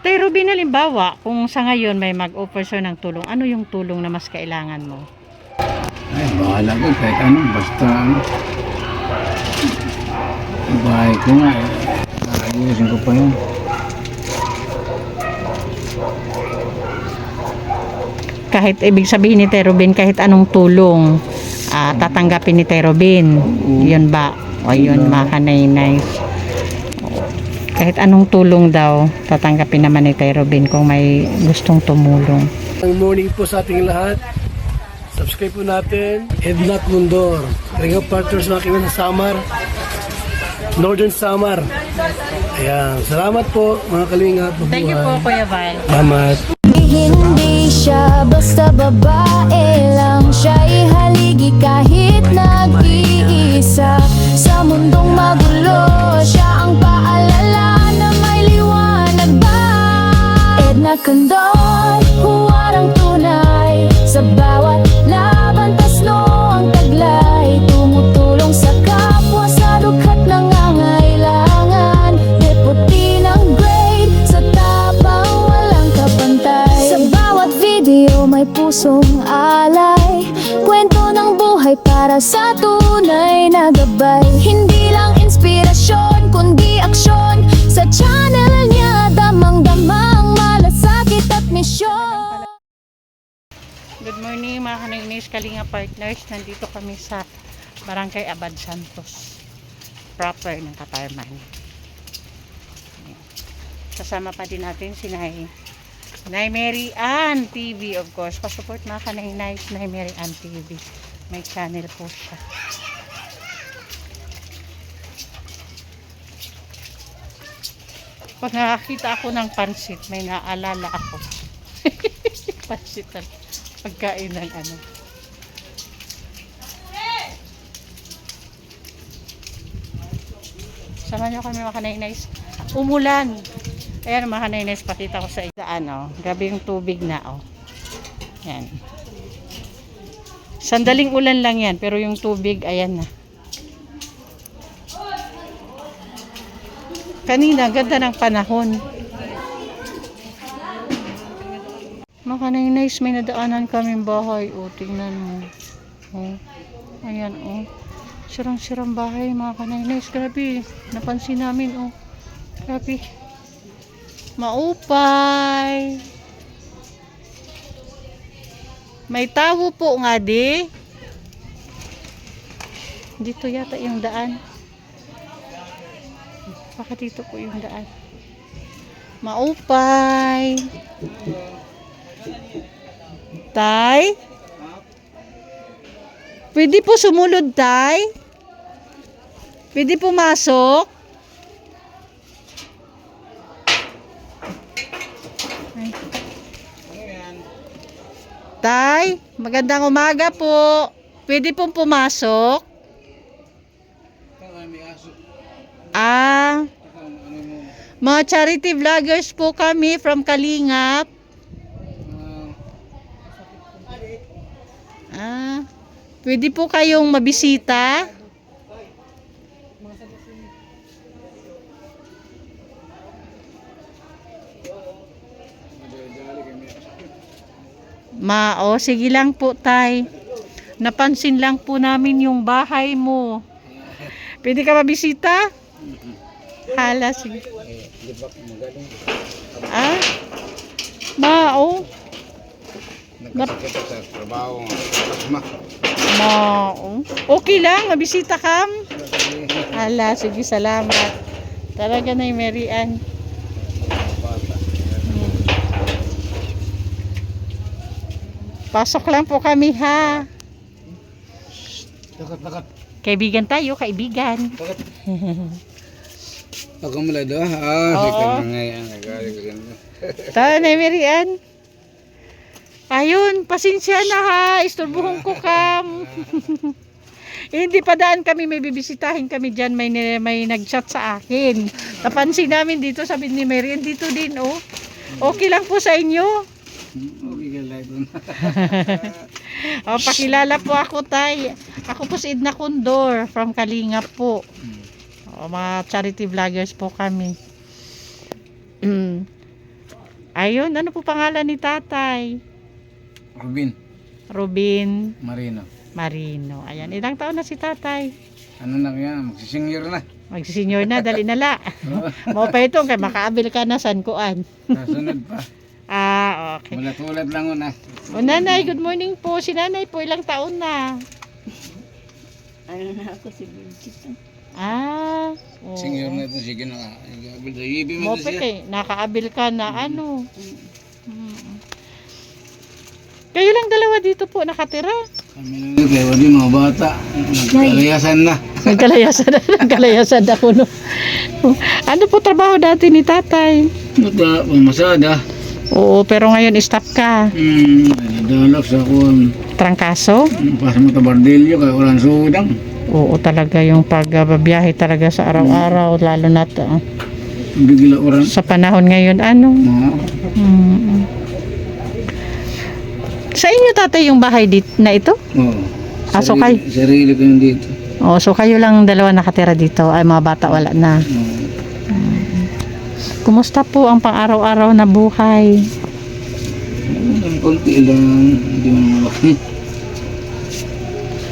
Tay Ruben, halimbawa, kung sa ngayon may mag-offer sa'yo ng tulong, ano yung tulong na mas kailangan mo? Ay, bahala ko kahit ano, basta ano. Bahay ko nga eh. Ayusin ko pa yun. Kahit ibig sabihin ni Tay Ruben, kahit anong tulong, tatanggapin ni Tay Ruben. Yun ba? O yun, mga kanay-nice. Kahit anong tulong daw, tatanggapin naman ni Tay Ruben kung may gustong tumulong. Good morning po sa ating lahat. Subscribe po natin. Ednat Mundor. Ring of Partners mga kaibigan sa Samar. Northern Samar. Ayan. Salamat po mga kalingap. Thank you po, Kuya Val. Salamat. Hindi siya basta babae lang, siya'y haligi kahit nag-iisa. Sa mundong magulo, siya ang paalala na may liwanag ba. Edna Condor, huwarang tunay, sa bawat laban tasno ang taglay. Tumutulong sa kapwa sa dukha't nangangailangan. Deputy ng grade, sa tapang walang kapantay. Sa bawat video may pusong alay, kwento ng buhay para sa tunay na gabay. Hindi lang inspirasyon, kundi aksyon. Sa channel niya, damang-damang malasakit at misyon. Good morning mga kanay-nice Kalinga Partners. Nandito kami sa Barangay Abad Santos, proper ng Katarman. Kasama pa din natin si Nay Mary Ann TV, of course. Pasupport mga kanay-nice Nay Mary Ann TV. May channel po siya. Pag nakakita ako ng pansit, may naalala ako. Pansit na pagkain ng ano. Sama nyo kami mga kanay-nice. Umulan. Ayan mga kanay-nice, pakita ko sa isaan, oh. Grabe yung tubig na, oh. Yan. Sandaling ulan lang yan, pero yung tubig, ayan na. Kanina, ganda ng panahon. Mga kanay-nice, may nadaanan kaming bahay. O, tingnan mo. O, ayan, o. Sirang-sirang bahay, mga kanay-nice. Grabe, napansin namin, o. Grabe. Maupay. May tao po nga, di. Dito yata yung daan. Baka dito po yung daan. Maupay. Tay? Pwede po sumunod, Tay? Pwede pumasok? Ay. Tay, magandang umaga po. Pwede pong pumasok? Mga charity vloggers po kami from Kalingap. Pwede po kayong mabisita. Sige lang po, Tay. Napansin lang po namin yung bahay mo. Pwede ka mabisita? Hala, sige. Nakasakit sa trabaho. Okay lang, mabisita ka. Hala, sige, salamat. Talaga na yung Mary Ann. Pasok lang po kami, ha. Takat. Kaibigan tayo, kaibigan. Ako mula doon. Sikat na ngayon. Tara na, Mary Ann. Ayun, pasensya na, ha. Istorbuhon ko, kam. Hindi pa daan kami, may bibisitahin kami dyan. May nag-chat sa akin. Napansin namin dito, sabi ni Mary Ann, dito din, oh. Okay lang po sa inyo. Okay ka lang doon. Pakilala po ako, Tay. Ako po si Edna Condor from Kalingap po. Mga charity vloggers po kami. Ayun, ano po pangalan ni tatay? Rubin, Robin Marino. Marino. Ayan, ilang taon na si tatay? Ano na yan, magsisingir na. Magsisenyor na, dali na la. Mo pa ito, kay makaabil ka na san kuan. Kasunod pa. Okay. Ulat-ulat lang una. O nanay, good morning po. Si nanay po, ilang taon na? Ano na ako si Vincent. Oo. Singir na ito, sige na. Igabil sa ibi Mo mo pa siya. kay, nakaabil ka na ano. Kayo lang dalawa dito po nakatira. Kami lang dito, kaya wali mga bata. Nagkalayasan na. Nagkalayasan ako no. Ano po trabaho dati ni tatay? Mata, pamasada. Oo, pero ngayon stop ka. Dalak sa akong Trangkaso? pas mo tabardilyo, kaya walang sudang. Oo, talaga yung pagbabiyahe talaga sa araw-araw, lalo na Bigla orang. sa panahon ngayon, ano? Mm. Sa inyo tatay yung bahay na ito? Oo. So kayo? Sarili ko yung dito. Oh, so kayo lang dalawa nakatira dito, ay mga bata wala na. Kumusta po ang pang-araw-araw na buhay? Ang konti lang, hindi mo malaki.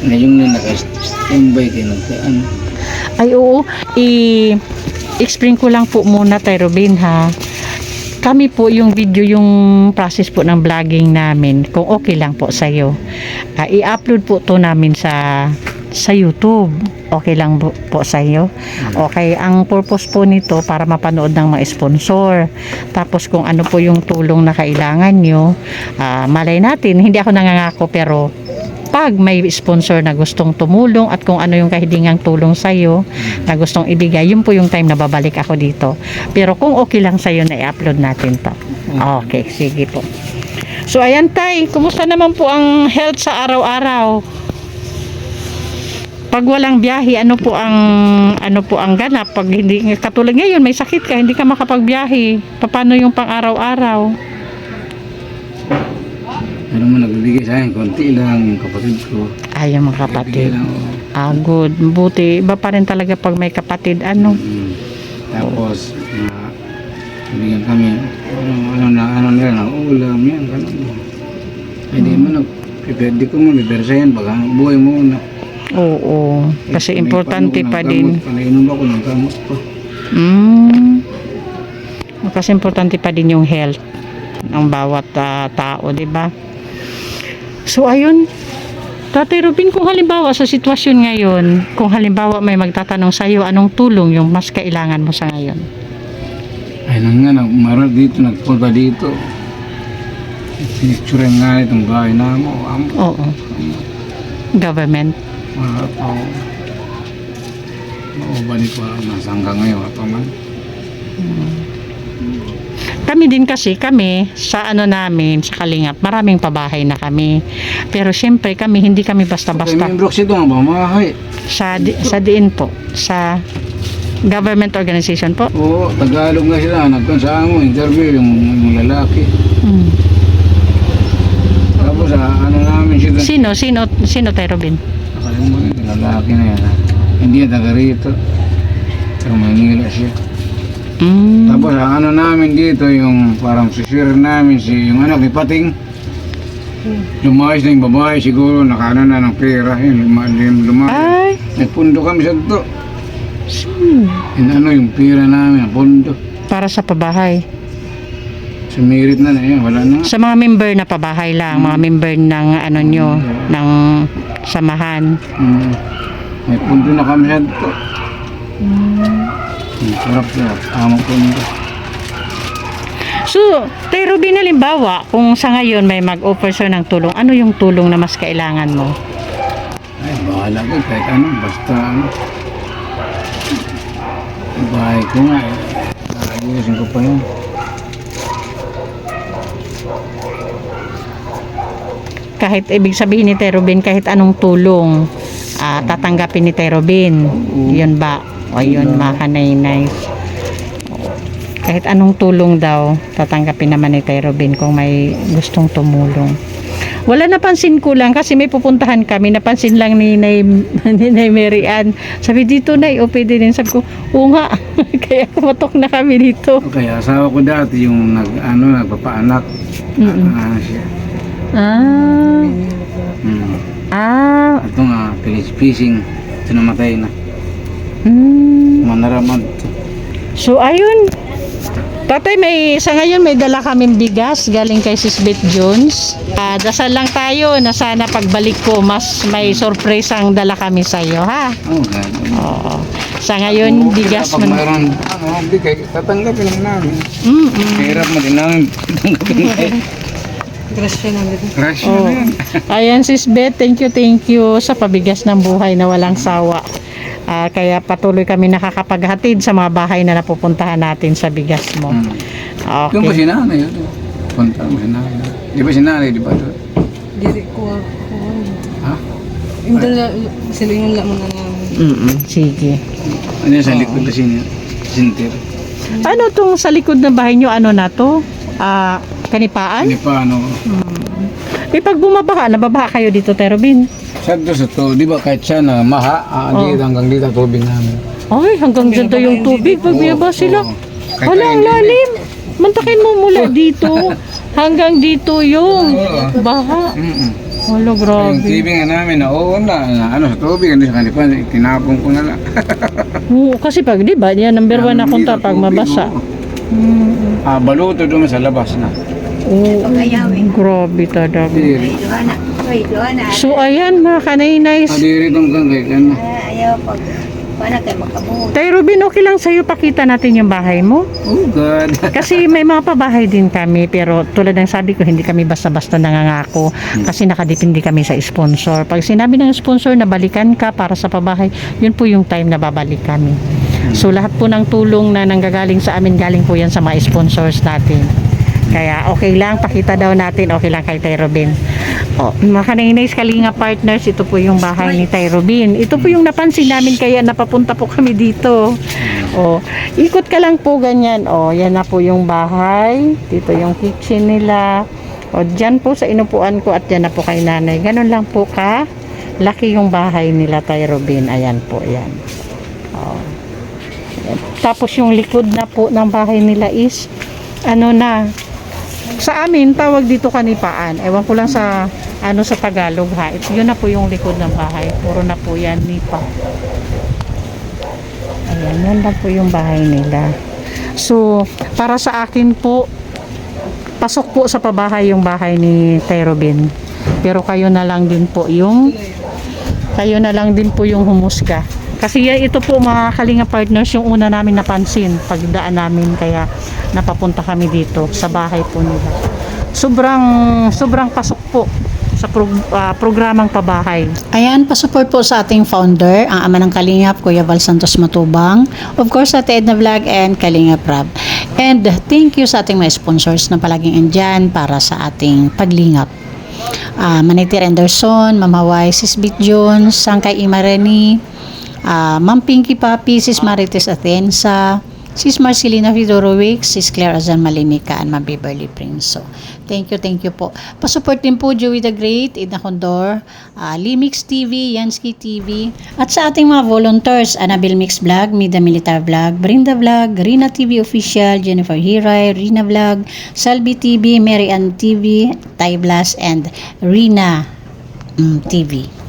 Ngayon na naka-standby kayo nagkaan. Ay oo, i-explain ko lang po muna tayo Robin ha. Kami po yung video, yung process po ng vlogging namin, kung okay lang po sa'yo. I-upload po to namin sa YouTube. Okay lang po sa iyo. Okay, ang purpose po nito para mapanood ng mga sponsor. Tapos kung ano po yung tulong na kailangan nyo, malay natin, hindi ako nangangako pero pag may sponsor na gustong tumulong at kung ano yung kahilingang tulong sa iyo na gustong ibigay, yun po yung time na babalik ako dito. Pero kung okay lang sa iyo na i-upload natin to. Okay, sige po. So ayan tay, kumusta naman po ang health sa araw-araw? Pag walang biyahe, ano po ang ganap? Pag hindi katulad ngayon may sakit ka, hindi ka makapagbiyahe. Paano yung pang-araw-araw? Ano mo nagbibigay sa akin, konti lang yung kapatid ko. Ay, yung mga kapatid. Nagbibigay lang ako. Good. Buti. Iba pa rin talaga pag may kapatid. Ano? Tapos, bigyan kami, ano na, ulam yan, ganun. Ay di mo pwede ko mo, libersayan, baka buhay mo na. Oo. Kasi importante pa din. Panainom ako ng kamot pa. Kasi importante pa din yung health ng bawat tao, di ba? So, ayun. Tatay Robin, kung halimbawa sa sitwasyon ngayon, kung halimbawa may magtatanong sa iyo, anong tulong yung mas kailangan mo sa ngayon? Ay nang nga, marag dito, nagpunta dito. Pinicture nga itong bahay na mo. Oo. Government. Mga tao. Maubani pa, nasangga ngayon, pa man. Kami din kasi, sa ano namin, sa Kalingap, maraming pabahay na kami. Pero syempre hindi kami Kaya basta-basta. may blocks ito, ang pamahay. Sa diin po, sa government organization po. Oo, Tagalog nga sila, nagkansaan mo, interview yung lalaki. Tapos ano namin siya, Sino tayo Robin? nakalimutan yung lalaki na yan. Hindi yan taga rito. Pero Manila siya. Tapos ano namin dito, yung parang susure namin yung anak ni Pating. Lumayas na yung babae siguro, nakaano na ng pera. Lumayas. Ay, Nagpundo kami sa ito. Yung pera namin, ang pundo. para sa pabahay. Sumirit na yan, wala na. Sa mga member na pabahay lang, mga member ng ano nyo, ng samahan. May pundo na kami sa ito. Sarap siya, tamang pundo. So, tayo Robin, halimbawa, kung sa ngayon may mag-offer sa'yo ng tulong, ano yung tulong na mas kailangan mo? Ay, bahala ko, kahit ano, basta ano. Bahay ko nga eh. Ayusin ko pa yun. Kahit ibig sabihin ni Tayo Robin, kahit anong tulong, tatanggapin ni Tayo Robin. Yun ba? O yun, mga kanay-nice. Kahit anong tulong daw, tatanggapin naman ni Tay Robin kung may gustong tumulong. Wala, napansin ko lang kasi may pupuntahan kami, napansin lang ni Nay Mary Ann. Sabi, dito Nay, o pwede din. Sabi ko, oo nga. Kaya kumatok na kami dito. Kaya asawa ko dati yung nagpapaanak. Siya. Ah. Ah. Ito nga, fishing. Ito namatay na. Manaraman. So, ayun. Tatay, sa ngayon may dala kaming bigas galing kay Sis Beth Jones. Dasal lang tayo na sana pagbalik ko mas may surprise ang dala kami sa iyo, ha? Oo. Sa ngayon, bigas pag mayroon, bigay, tatanggapin lang namin. Hirap mo din namin tatanggapin. Grasya na yan. Ayan, Sis Beth, thank you sa pabigas ng buhay na walang sawa. Kaya patuloy kami nakakapaghatid sa mga bahay na napupuntahan natin sa bigas mo. Okay. Yung ba si nanay? Punta mo si nanay. Di ba si nanay, di ba? Diri ko ako. Ha? Yung dala, silingan lang muna namin. Sige. Ano yung sa likod na sinter? Ano tong sa likod ng bahay nyo? Ano na to? Kanipaan? Hindi pa ano. Pag bumabaha, nababaha kayo dito, Tay Robin? Sakto sa to, di ba kahit siya na maha, dito hanggang dito tubig namin. Ay, hanggang dyan daw yung tubig. Pag biyaba sila. Wala, ang lalim. Mantakin mo mula dito. Hanggang dito yung baha. Wala, Yung grabe. TV nga namin na sa tubig, ano sa kanila, tinapon ko na lang. Oo, kasi pag, di ba, yan number 1 na kunta pag mabasa. Baluto doon sa labas na. Oo, grabe talaga. Diri. So, ayan, mga kanay-nice. Diri itong kangkay, ano. Ayaw pag, paano kayo makabuhod? Tay Robin, okay lang sa'yo pakita natin yung bahay mo? Oh God. Kasi may mga pabahay din kami, pero tulad ng sabi ko, hindi kami basta-basta nangangako kasi nakadepende kami sa sponsor. Pag sinabi ng sponsor na balikan ka para sa pabahay, yun po yung time na babalik kami. So lahat po ng tulong na nanggagaling sa amin, galing po yan sa mga sponsors natin. Kaya okay lang, pakita daw natin, okay lang kay Tay Robin. Mga kanay-nice Kalinga partners, ito po yung bahay ni Tay Robin. Ito po yung napansin namin, kaya napapunta po kami dito. Ikot ka lang po ganyan. Yan na po yung bahay. Dito yung kitchen nila. Dyan po sa inupuan ko at dyan na po kay nanay. Ganun lang po ka. Laki yung bahay nila, Tay Robin. Ayan po, yan. Tapos yung likod na po ng bahay nila is sa amin tawag dito kanipaan. Ewan ko lang sa sa Tagalog, ha. Yun na po yung likod ng bahay. Puro na po yan nipa. Ayan, yan lang po yung bahay nila. So, para sa akin po, pasok po sa pabahay yung bahay ni Tay Robin. Pero kayo na lang din po yung humusga. Kasi ito po mga Kalinga partners, yung una namin napansin pagdaan namin, kaya napapunta kami dito sa bahay po nila. Sobrang pasok po sa programang pabahay. Ayan, pasupport po sa ating founder, ang ama ng Kalingap, Kuya Val Santos Matubang. Of course, sa Edna Vlog and Kalingap Rab. And thank you sa ating mga sponsors na palaging andyan para sa ating paglingap. Maniter Anderson, Mama Hawaii, Sis Beth Jones, Sangkay Imareni, Ma'am Pinky Papi, Sis Marites Atensa, Sis Marcelina Fidorovic, Sis Claire Azan Malimika, and Ma'am Beverly Prince. So, thank you po. Pasupport din po Joey the Great, Edna Condor, Limix TV, Yansky TV, at sa ating mga volunteers, Annabelle Mix Vlog, Mida Militar Vlog, Brinda Vlog, Rina TV Official, Jennifer Hiray, Rina Vlog, Salvi TV, Mary Ann TV, Ty Blas, and Rina TV.